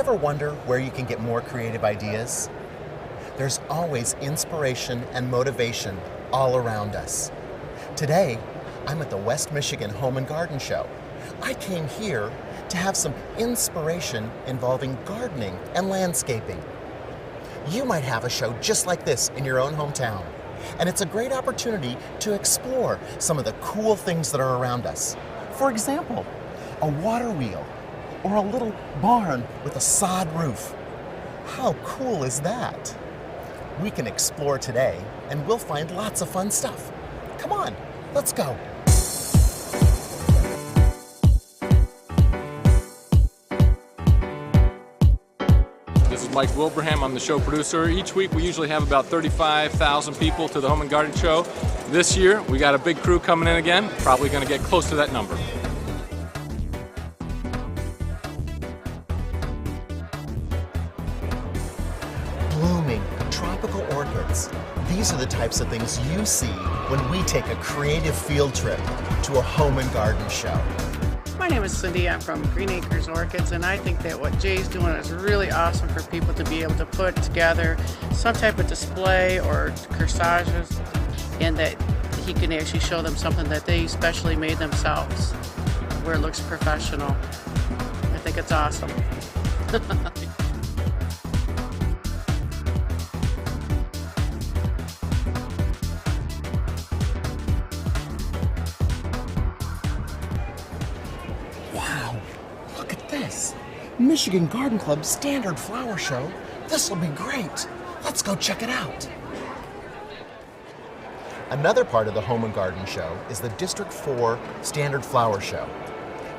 ever wonder where you can get more creative ideas? There's always inspiration and motivation all around us. Today, I'm at the West Michigan Home and Garden Show. I came here to have some inspiration involving gardening and landscaping. You might have a show just like this in your own hometown, and it's a great opportunity to explore some of the cool things that are around us. For example, a water wheel or a little barn with a sod roof. How cool is that? We can explore today, and we'll find lots of fun stuff. Come on, let's go. This is Mike Wilbraham, I'm the show producer. Each week we usually have about 35,000 people to the Home and Garden Show. This year we got a big crew coming in again, probably going to get close to that number. Blooming tropical orchids. These are the types of things you see when we take a creative field trip to a home and garden show. My name is Cindy. I'm from Green Acres Orchids, and I think that what Jay's doing is really awesome for people to be able to put together some type of display or corsages, and that he can actually show them something that they specially made themselves, where it looks professional. I think it's awesome. Wow, look at this. Michigan Garden Club Standard Flower Show. This will be great. Let's go check it out. Another part of the Home and Garden Show is the District 4 Standard Flower Show.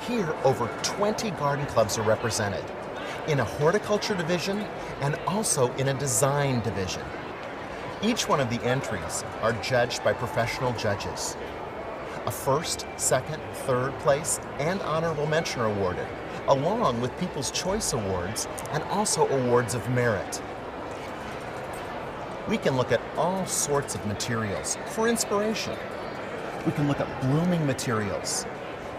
Here, over 20 garden clubs are represented in a horticulture division and also in a design division. Each one of the entries are judged by professional judges. A first, second, third place, and honorable mention are awarded, along with People's Choice Awards and also awards of merit. We can look at all sorts of materials for inspiration. We can look at blooming materials,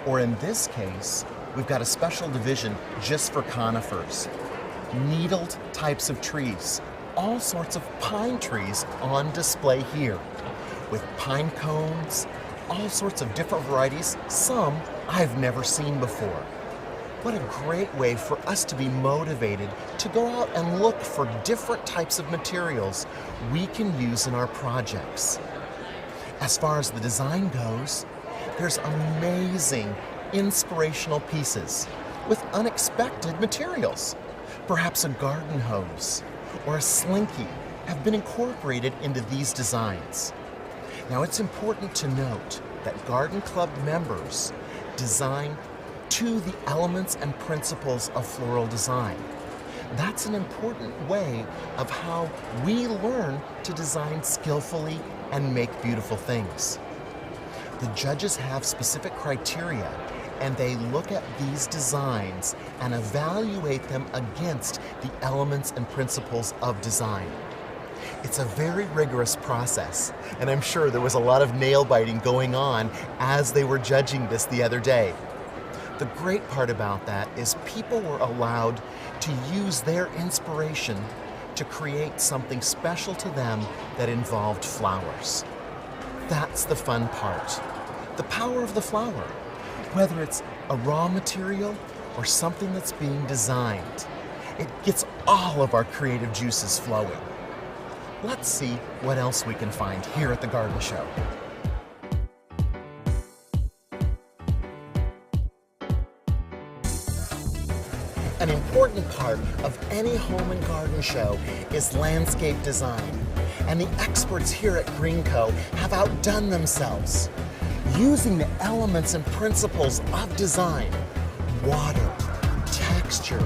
or in this case, we've got a special division just for conifers, needled types of trees, all sorts of pine trees on display here, with pine cones, all sorts of different varieties, some I've never seen before. What a great way for us to be motivated to go out and look for different types of materials we can use in our projects. As far as the design goes, there's amazing inspirational pieces with unexpected materials. Perhaps a garden hose or a slinky have been incorporated into these designs. Now, it's important to note that garden club members design to the elements and principles of floral design. That's an important way of how we learn to design skillfully and make beautiful things. The judges have specific criteria, and they look at these designs and evaluate them against the elements and principles of design. It's a very rigorous process, and I'm sure there was a lot of nail biting going on as they were judging this the other day. The great part about that is people were allowed to use their inspiration to create something special to them that involved flowers. That's the fun part. The power of the flower, whether it's a raw material or something that's being designed. It gets all of our creative juices flowing. Let's see what else we can find here at the garden show. An important part of any home and garden show is landscape design, and the experts here at Greenco have outdone themselves, using the elements and principles of design: water, texture,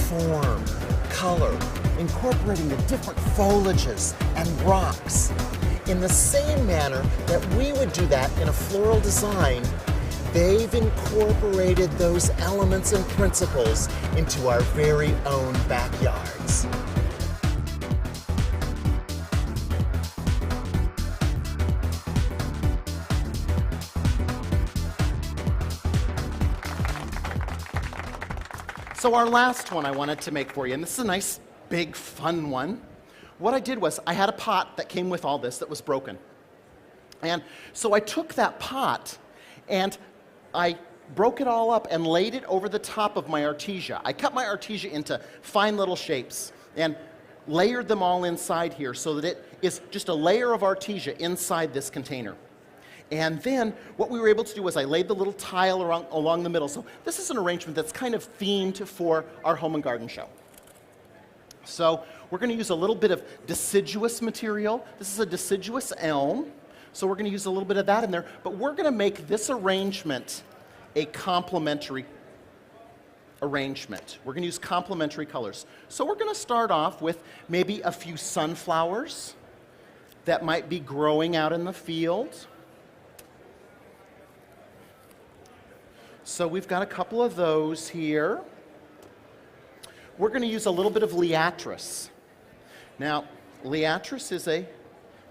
form, color, incorporating the different foliages and rocks. In the same manner that we would do that in a floral design, they've incorporated those elements and principles into our very own backyards. So our last one I wanted to make for you, and this is a nice, big, fun one. What I did was I had a pot that came with all this that was broken. And so I took that pot and I broke it all up and laid it over the top of my artesia. I cut my artesia into fine little shapes and layered them all inside here so that it is just a layer of artesia inside this container. And then what we were able to do was I laid the little tile along the middle. So this is an arrangement that's kind of themed for our home and garden show. So we're going to use a little bit of deciduous material. This is a deciduous elm. So we're going to use a little bit of that in there. But we're going to make this arrangement a complementary arrangement. We're going to use complementary colors. So we're going to start off with maybe a few sunflowers that might be growing out in the field. So we've got a couple of those here. We're going to use a little bit of liatris. Now, liatris is a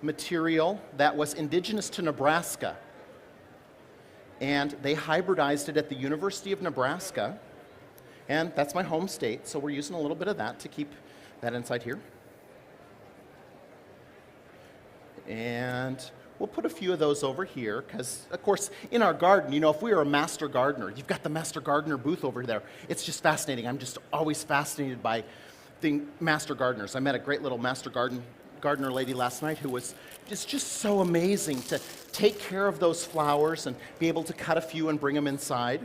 material that was indigenous to Nebraska. And they hybridized it at the University of Nebraska. And that's my home state, so we're using a little bit of that to keep that inside here. And we'll put a few of those over here, because, of course, in our garden, you know, if we were a master gardener, you've got the master gardener booth over there. It's just fascinating. I'm just always fascinated by the master gardeners. I met a great little master gardener lady last night who was just so amazing to take care of those flowers and be able to cut a few and bring them inside.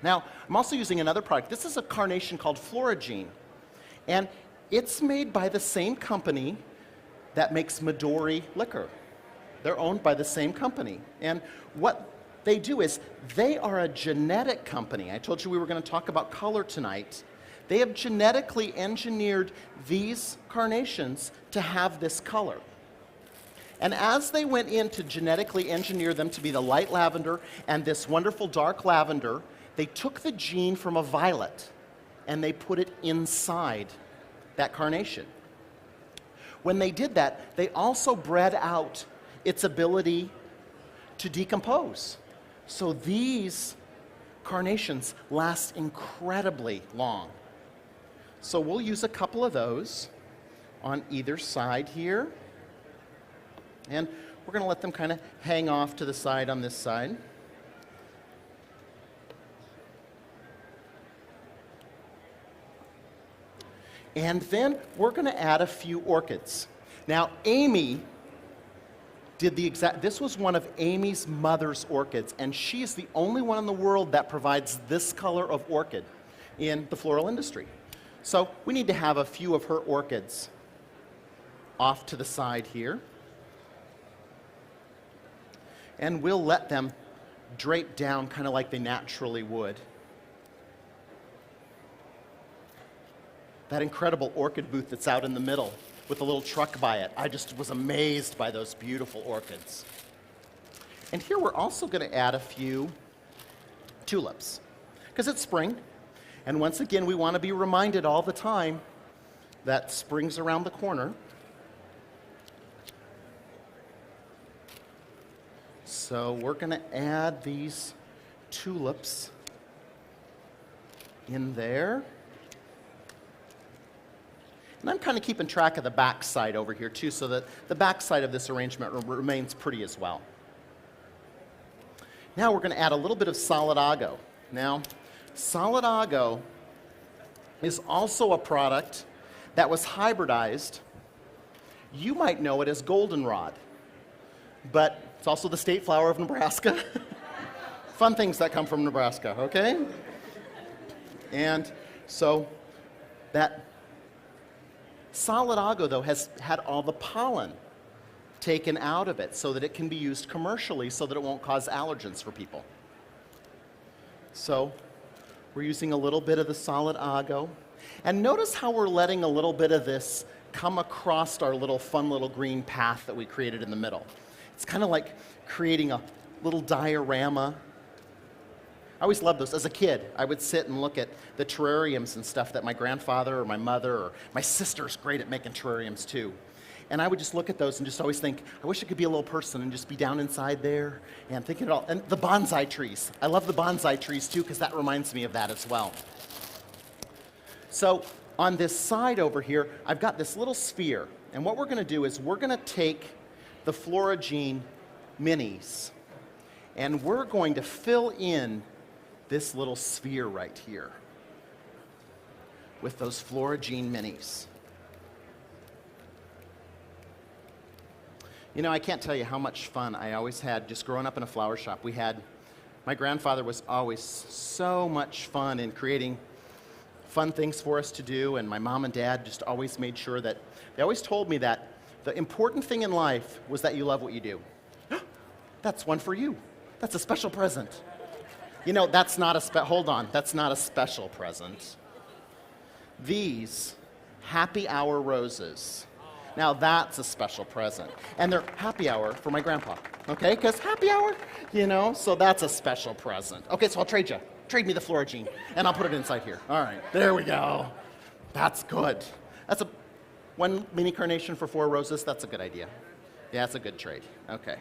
Now, I'm also using another product. This is a carnation called Florigene, and it's made by the same company that makes Midori liquor. They're owned by the same company. And what they do is they are a genetic company. I told you we were going to talk about color tonight. They have genetically engineered these carnations to have this color. And as they went in to genetically engineer them to be the light lavender and this wonderful dark lavender, they took the gene from a violet and they put it inside that carnation. When they did that, they also bred out its ability to decompose. So these carnations last incredibly long. So we'll use a couple of those on either side here. And we're going to let them kind of hang off to the side on this side. And then we're going to add a few orchids. Now, Amy did the exact, this was one of Amy's mother's orchids, and she is the only one in the world that provides this color of orchid in the floral industry. So we need to have a few of her orchids off to the side here. And we'll let them drape down kind of like they naturally would. That incredible orchid booth that's out in the middle with a little truck by it. I just was amazed by those beautiful orchids. And here we're also going to add a few tulips, because it's spring. And once again, we want to be reminded all the time that spring's around the corner. So we're going to add these tulips in there. And I'm kind of keeping track of the back side over here too, so that the back side of this arrangement remains pretty as well. Now we're going to add a little bit of solidago. Now, solidago is also a product that was hybridized. You might know it as goldenrod, but it's also the state flower of Nebraska. Fun things that come from Nebraska, okay? And so that solidago, though, has had all the pollen taken out of it so that it can be used commercially so that it won't cause allergens for people. So we're using a little bit of the solidago. And notice how we're letting a little bit of this come across our little fun little green path that we created in the middle. It's kind of like creating a little diorama. I always loved those. As a kid, I would sit and look at the terrariums and stuff that my grandfather or my mother or my sister's great at making terrariums too. And I would just look at those and just always think, I wish I could be a little person and just be down inside there and thinking it all. And the bonsai trees. I love the bonsai trees too, because that reminds me of that as well. So on this side over here, I've got this little sphere. And what we're going to do is we're going to take the Florigene minis, and we're going to fill in this little sphere right here with those Florigene minis. You know, I can't tell you how much fun I always had just growing up in a flower shop. My grandfather was always so much fun in creating fun things for us to do, and my mom and dad just always made sure that, they always told me that the important thing in life was that you love what you do. That's one for you. That's a special present. You know, that's not a hold on, that's not a special present. These happy hour roses. Now that's a special present. And they're happy hour for my grandpa, okay? Because happy hour, you know, so that's a special present. Okay, so I'll trade you. Trade me the Florigene, and I'll put it inside here. All right, there we go. That's good. That's one mini carnation for 4 roses. That's a good idea. Yeah, that's a good trade. Okay.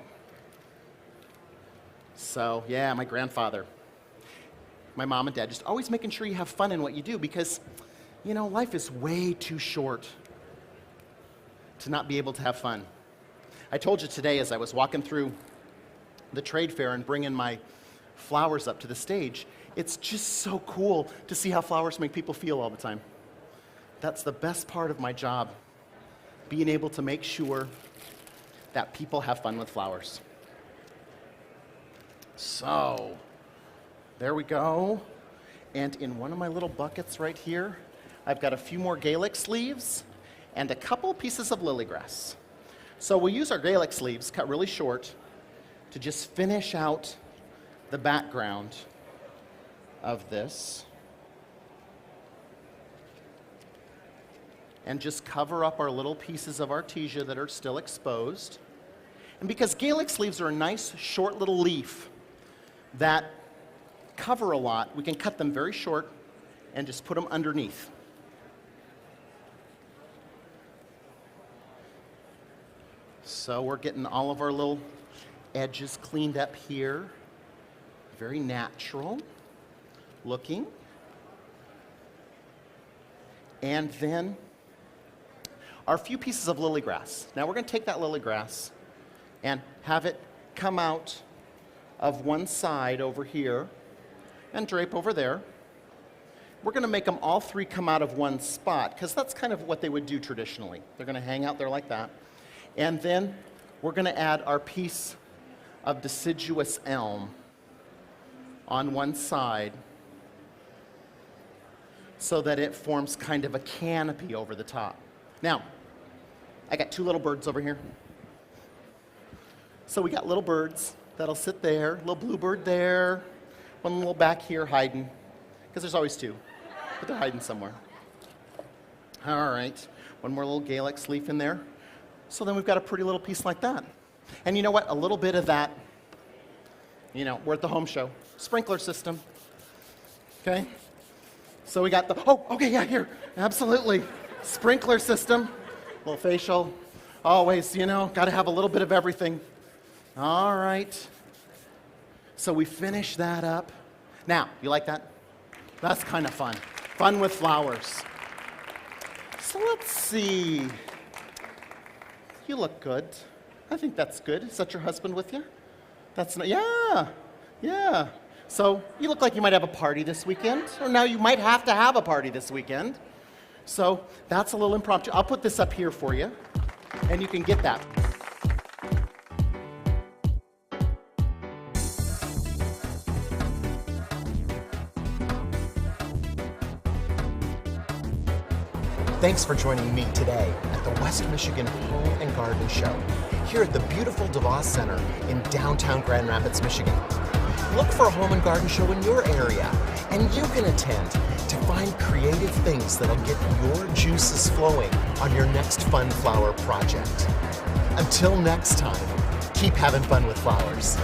So, yeah, my grandfather, my mom and dad, just always making sure you have fun in what you do because, you know, life is way too short to not be able to have fun. I told you today as I was walking through the trade fair and bringing my flowers up to the stage, it's just so cool to see how flowers make people feel all the time. That's the best part of my job, being able to make sure that people have fun with flowers. So, there we go. And in one of my little buckets right here, I've got a few more Gaelic leaves and a couple pieces of lilygrass. So we'll use our Gaelic leaves, cut really short, to just finish out the background of this. And just cover up our little pieces of artesia that are still exposed. And because Gaelic leaves are a nice short little leaf that cover a lot, we can cut them very short and just put them underneath. So we're getting all of our little edges cleaned up here. Very natural looking. And then our few pieces of lilygrass. Now we're going to take that lilygrass and have it come out of one side over here and drape over there. We're going to make them all 3 come out of one spot because that's kind of what they would do traditionally. They're going to hang out there like that. And then we're going to add our piece of deciduous elm on one side so that it forms kind of a canopy over the top. Now, I got 2 little birds over here. So we got little birds that'll sit there, little bluebird there, one little back here hiding, because there's always 2, but they're hiding somewhere. All right, one more little Gaelic leaf in there. So then we've got a pretty little piece like that. And you know what? A little bit of that, you know, we're at the home show. Sprinkler system, okay? So we got the, oh, okay, yeah, here, absolutely. Sprinkler system, little facial, always, you know, got to have a little bit of everything. All right. So we finish that up. Now, you like that? That's kind of fun. Fun with flowers. So let's see. You look good. I think that's good. Is that your husband with you? That's not, yeah. So you look like you might have a party this weekend, or now you might have to have a party this weekend. So that's a little impromptu. I'll put this up here for you, and you can get that. Thanks for joining me today at the West Michigan Home and Garden Show here at the beautiful DeVos Center in downtown Grand Rapids, Michigan. Look for a home and garden show in your area, and you can attend to find creative things that'll get your juices flowing on your next fun flower project. Until next time, keep having fun with flowers.